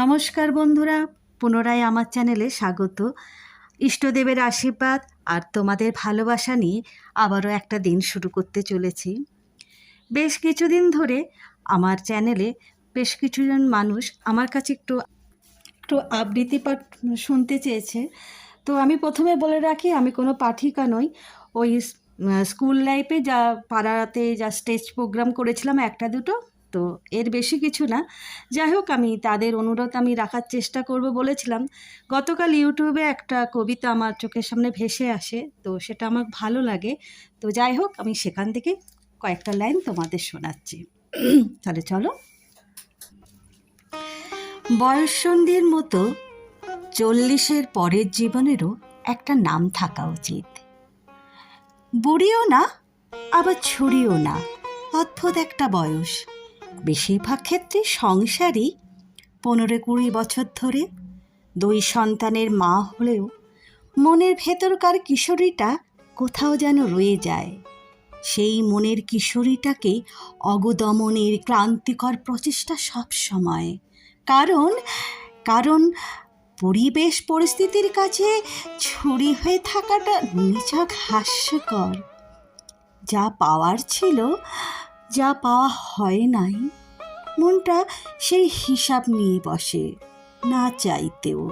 নমস্কার বন্ধুরা, পুনরায় আমার চ্যানেলে স্বাগত। ইষ্টদেবের আশীর্বাদ আর তোমাদের ভালোবাসা নিয়ে আবারও একটা দিন শুরু করতে চলেছি। বেশ কিছুদিন ধরে আমার চ্যানেলে বেশ কিছুজন মানুষ আমার কাছে একটু আবৃত্তি পাঠ শুনতে চেয়েছে। তো আমি প্রথমে বলে রাখি, আমি কোনো পাঠিকা নই। ওই স্কুল লাইফে যা পাড়াতে যা স্টেজ প্রোগ্রাম করেছিলাম একটা দুটো, তো এর বেশি কিছু না। যাই হোক, আমি তাদের অনুরোধ আমি রাখার চেষ্টা করব বলেছিলাম। গতকাল ইউটিউবে একটা কবিতা আমার চোখের সামনে ভেসে আসে, তো সেটা আমার ভালো লাগে। তো যাই হোক, আমি সেখান থেকে কয়েকটা লাইন তোমাদের শোনাচ্ছি। তাহলে চলো। বয়ঃসন্ধির মতো 40-এর পরের জীবনেরও একটা নাম থাকা উচিত। বুড়িও না, আবার ছুরিও না, অদ্ভুত একটা বয়স। বেশিরভাগ ক্ষেত্রে সংসারই 15-20 বছর ধরে। 2 সন্তানের মা হলেও মনের ভেতরকার কিশোরীটা কোথাও যেন রয়ে যায়। সেই মনের কিশোরীটাকে অগদমনের ক্লান্তিকর প্রচেষ্টা সব সময়। কারণ পরিবেশ পরিস্থিতির কাছে ছুরি হয়ে থাকাটা নিছক হাস্যকর। যা পাওয়ার ছিল, যা পাওয়া হয় নাই, মনটা সেই হিসাব নিয়ে বসে না চাইতেও।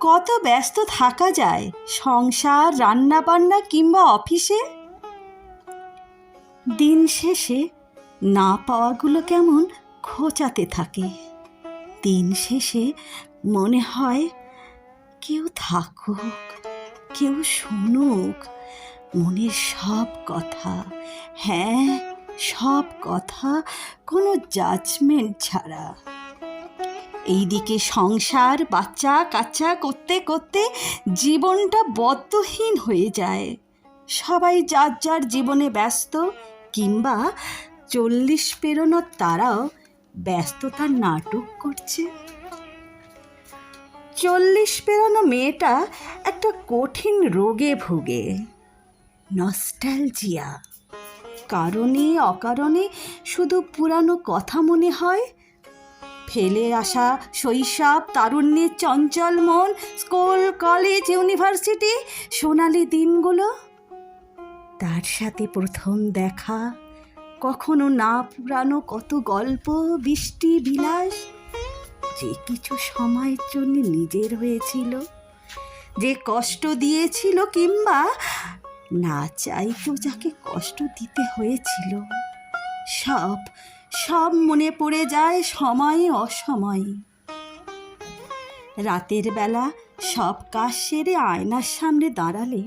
কত ব্যস্ত থাকা যায় সংসার, রান্না বান্না কিংবা অফিসে। দিন শেষে না পাওয়াগুলো কেমন খোঁচাতে থাকে। দিন শেষে মনে হয় কেউ থাকুক, কেউ শুনুক মনের সব কথা। হ্যাঁ, সব কথা, কোনো জাজমেন্ট ছাড়া। এইদিকে সংসার, বাচ্চা কাচ্চা করতে করতে জীবনটা বদ্ধহীন হয়ে যায়। সবাই যার যার জীবনে ব্যস্ত, কিংবা 40 পেরোনোর তারাও ব্যস্ততার নাটক করছে। 40 পেরোনো মেয়েটা একটা কঠিন রোগে ভোগে, নস্টালজিয়া। কারণে অকারণে শুধু পুরানো কথা মনে হয়। ফেলে আসা শৈশব, তারুণ্যের চঞ্চল মন, স্কুল, কলেজ, ইউনিভার্সিটি, সোনালি দিনগুলো। তার সাথে প্রথম দেখা, কখনো না পুরানো কত গল্প, বৃষ্টি, বিলাস, যে কিছু সময়ের জন্য নিজের হয়েছিল, যে কষ্ট দিয়েছিল কিংবা না চাইতেও যাকে কষ্ট দিতে হয়েছিল। সব মনে পড়ে যায় সময়ে অসময়ে। রাতের বেলা সব কাজ সেরে আয়নার সামনে দাঁড়ালে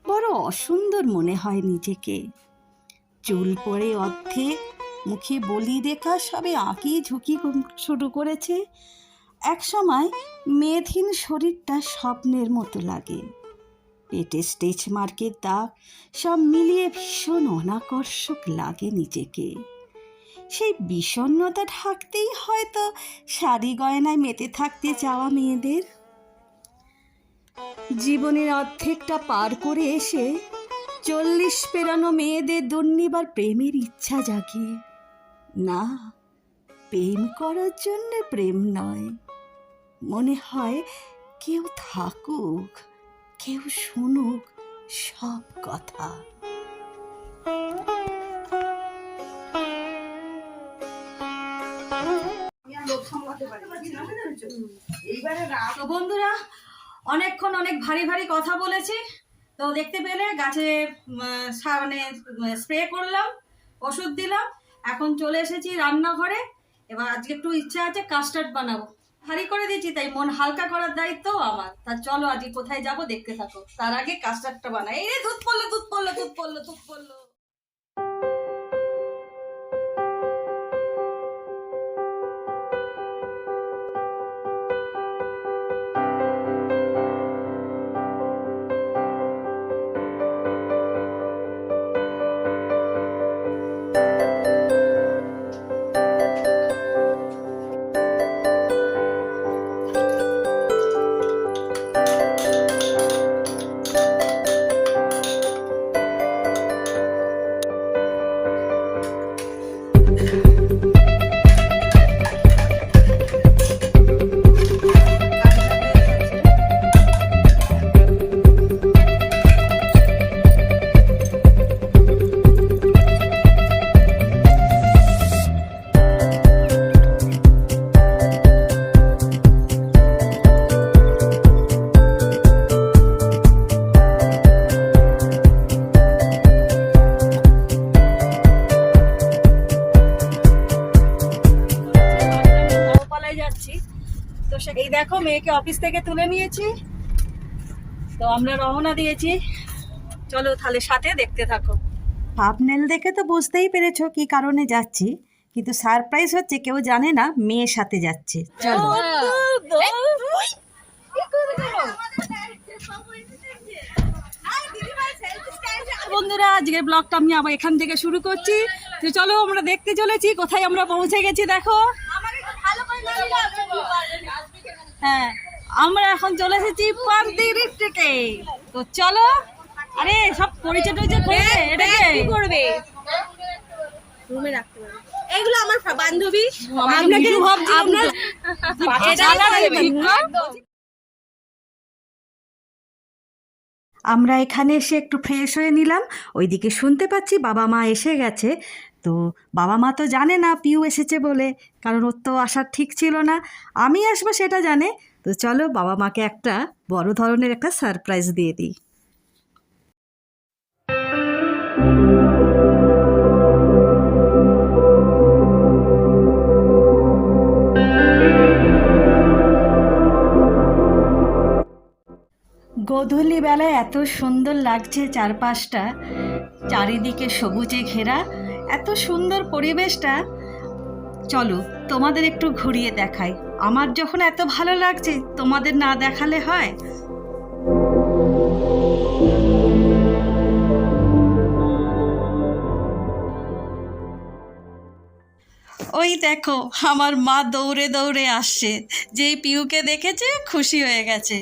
বড় অসুন্দর মনে হয় নিজেকে। চুল পড়ে অর্ধেক, মুখে বলি রেখা সবে আঁকি ঝুঁকি শুরু করেছে। একসময় মেদহীন শরীরটা স্বপ্নের মতো লাগে। পেটে স্টেচ মার্কের দাগ, সব মিলিয়ে ভীষণ অনাকর্ষক লাগে নিজেকে। সেই বিষণ্ণতা ঢাকতেই হয়তো শাড়ি গয়নায় মেতে থাকতে চাওয়া মেয়েদের। জীবনের অর্ধেকটা পার করে এসে 40 পেরানো মেয়েদের দুর্নিবার প্রেমের ইচ্ছা জাগে। না, প্রেম করার জন্য প্রেম নয়। মনে হয় কেউ থাকুক, কেউ শুনুক সব কথা। তো বন্ধুরা, অনেকক্ষণ অনেক ভারী ভারী কথা বলেছি। তো দেখতে পেলে গাছে মানে স্প্রে করলাম, ওষুধ দিলাম। এখন চলে এসেছি রান্নাঘরে। এবার আজকে একটু ইচ্ছা আছে কাস্টার্ড বানাবো। ভারী করে দিয়েছি, তাই মন হালকা করার দায়িত্ব আমার। তা চলো আজকে কোথায় যাব দেখতে থাকো। তার আগে কাস্টার্ডটা বানাই। এই দুধ পড়লো। দেখো মেয়েকে অফিস থেকে তুলে নিয়েছি, তো আমরা রওনা দিয়েছি। চলো তাহলে সাথে দেখতে থাকো। থাম্বনেল দেখে তো বুঝতেই পেরেছো কি কারণে যাচ্ছি, কিন্তু সারপ্রাইজ হচ্ছে কেউ জানে না মেয়ের সাথে যাচ্ছে। চলো। বন্ধুরা, আজকের ব্লগটা আমি আবার এখান থেকে শুরু করছি। তো চলো আমরা দেখতে চলেছি কোথায় আমরা পৌঁছে গেছি। দেখো, হ্যাঁ আমরা এখন চলে এসেছি পান্তিরির থেকে। তো চলো। আরে সব পরিচয় টরিচয় করবে, এটাকে কি করবে? রুমে রাখতে পারবে। এগুলো আমার বান্ধবী। আপনাকে ভাবছি আমরা এখানে এসে একটু ফ্রেশ হয়ে নিলাম। ওইদিকে শুনতে পাচ্ছি বাবা মা এসে গেছে। তো বাবা মা তো জানে না পিউ এসেছে বলে, কারণ ওর তো আসার ঠিক ছিল না। আমি আসবো সেটা জানে। তো চলো বাবা মাকে একটা বড় ধরনের একটা সারপ্রাইজ দিয়ে দিই। গোধূলি বেলায় এত সুন্দর লাগছে চারপাশটা, চারিদিকে সবুজে ঘেরা, এত সুন্দর পরিবেশটা। চলো তোমাদের একটু ঘুরিয়ে দেখাই। আমার যখন এত ভালো লাগছে, তোমাদের না দেখালে হয়? ওই দেখো আমার মা দৌড়ে দৌড়ে আসছে, যেই পিউকে দেখেছে খুশি হয়ে গেছে।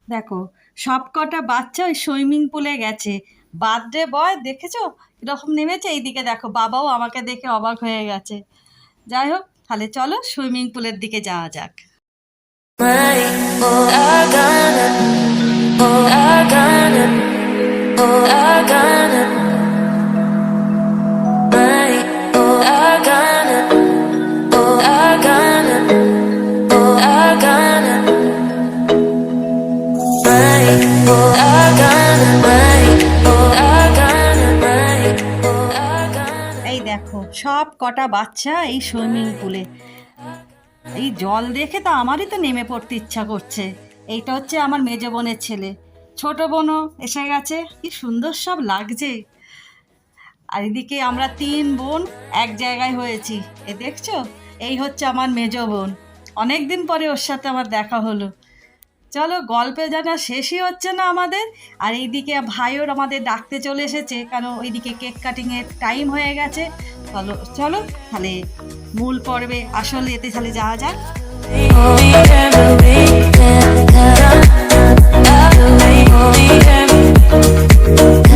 দেখো সব কটা বাচ্চা ওই সুইমিং পুলে গেছে। বার্থডে বয় দেখেছো এরকম নেমেছে। এইদিকে দেখো বাবাও আমাকে দেখে অবাক হয়ে গেছে। যাই হোক, তাহলে চলো সুইমিং পুলের দিকে যাওয়া যাক। এই দেখো সব কটা বাচ্চা এই সুইমিং পুলে। এই জল দেখে তো আমারই তো নেমে পড়তে ইচ্ছা করছে। এইটা হচ্ছে আমার মেজ বোনের ছেলে, ছোট বোনও এসে গেছে। কি সুন্দর সব লাগছে। আর এদিকে আমরা 3 বোন এক জায়গায় হয়েছি। এ দেখছো, এই হচ্ছে আমার মেজ বোন। অনেক দিন পরে ওর সাথে আমার দেখা হলো। চলো, গল্পে জানা শেষই হচ্ছে না আমাদের। আর এইদিকে ভাইওর আমাদের ডাকতে চলে এসেছে, কারণ ওইদিকে কেক কাটিংয়ের টাইম হয়ে গেছে। চলো চলো তাহলে মূল পর্বে আসলে এতে তাহলে যাওয়া যাক।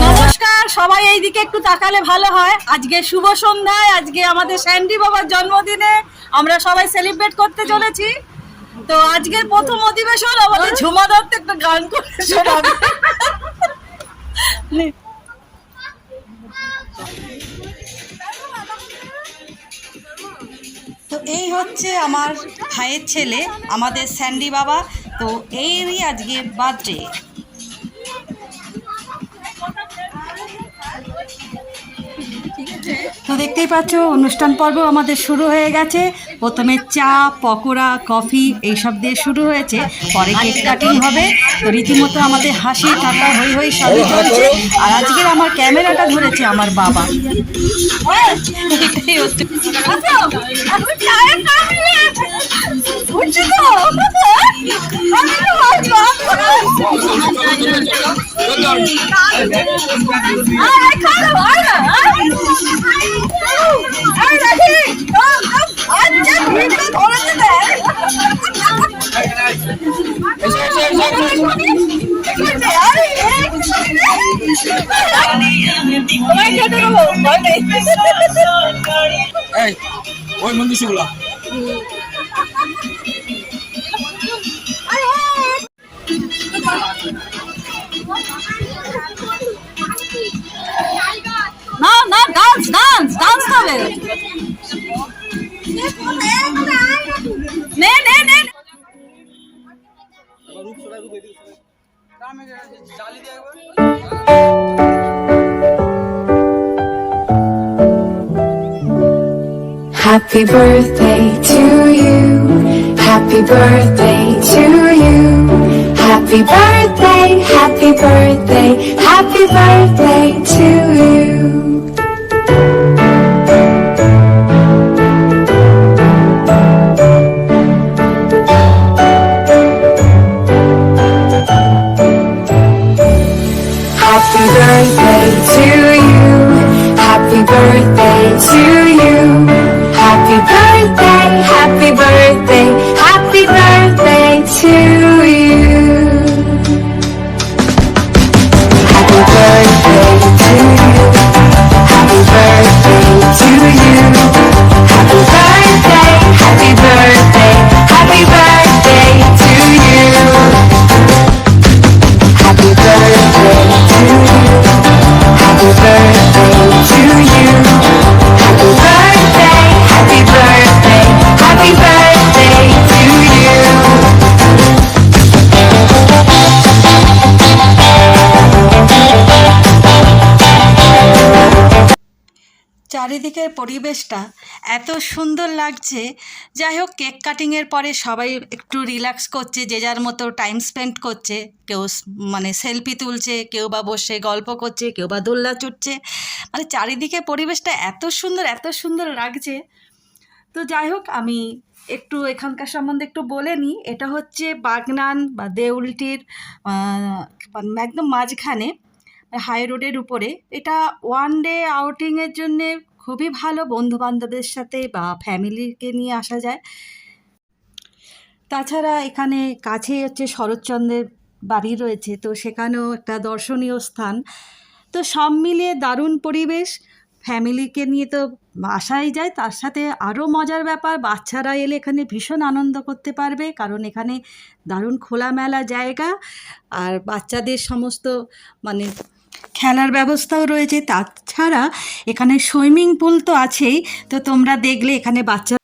নমস্কার সবাই, এইদিকে একটু তাকালে ভালো হয়। আজকে শুভ সন্ধ্যায়, আজকে আমাদের স্যান্ডি বাবার জন্মদিনে আমরা সবাই সেলিব্রেট করতে চলেছি। তো আজকের প্রথম অধিবেশন আমাদের ঝুমা দত্ত একটা গান করে শোনাবে। তো এই হচ্ছে আমার ভাইয়ের ছেলে, আমাদের স্যান্ডি বাবা। তো এরই আজকে বার্থডে। তো দেখতেই পাচ্ছ অনুষ্ঠান পর্ব আমাদের শুরু হয়ে গেছে। প্রথমে চা, পকোড়া, কফি এইসব দিয়ে শুরু হয়েছে, পরে কেক কাটিং হবে। তো রীতিমতো আমাদের হাসি ঠাট্টা হই হই সবই চলছে। আর আজকের আমার ক্যামেরাটা ধরেছে আমার বাবা। এটাই হচ্ছে ওই মন্দির সেগুলা না না, ডান্স ডান্স ডান্স হবে। নে নে নে জালি দিয়ে Happy birthday to you. Happy birthday to you. Happy birthday, happy birthday, happy birthday to you. Happy birthday to you. Happy birthday to you. Happy birthday, happy birthday, happy birthday to you. Happy birthday to you. Happy birthday to you. Happy birthday, happy birthday, happy birthday to you. Happy birthday to you. Happy birthday to you. Happy birthday, happy birthday, happy birthday to you. চারিদিকের পরিবেশটা এত সুন্দর লাগছে। যাই হোক, cake কাটিংয়ের পরে সবাই একটু রিল্যাক্স করছে, যে যার মতো টাইম স্পেন্ড করছে। কেউ মানে সেলফি তুলছে, কেউ বা বসে গল্প করছে, কেউ বা দোলনা চড়ছে। মানে চারিদিকে পরিবেশটা এত সুন্দর লাগছে। তো যাই হোক, আমি একটু এখানকার সম্বন্ধে একটু বলে নিই। এটা হচ্ছে বাগনান বা দেউলটির একদম মাঝখানে, হাই রোডের উপরে। এটা ওয়ান ডে আউটিংয়ের জন্যে খুবই ভালো, বন্ধুবান্ধবদের সাথে বা ফ্যামিলিকে নিয়ে আসা যায়। তাছাড়া এখানে কাছেই হচ্ছে শরৎচন্দ্রের বাড়ি রয়েছে, তো সেখানেও একটা দর্শনীয় স্থান। তো সব মিলিয়ে দারুণ পরিবেশ, ফ্যামিলিকে নিয়ে তো আসাই যায়। তার সাথে আরও মজার ব্যাপার, বাচ্চারা এলে এখানে ভীষণ আনন্দ করতে পারবে, কারণ এখানে দারুণ খোলামেলা জায়গা। আর বাচ্চাদের সমস্ত মানে খেলার ব্যবস্থাও রয়েছে। তাছাড়া এখানে সুইমিং পুল তো আছেই। তো তোমরা দেখলে এখানে বাচ্চা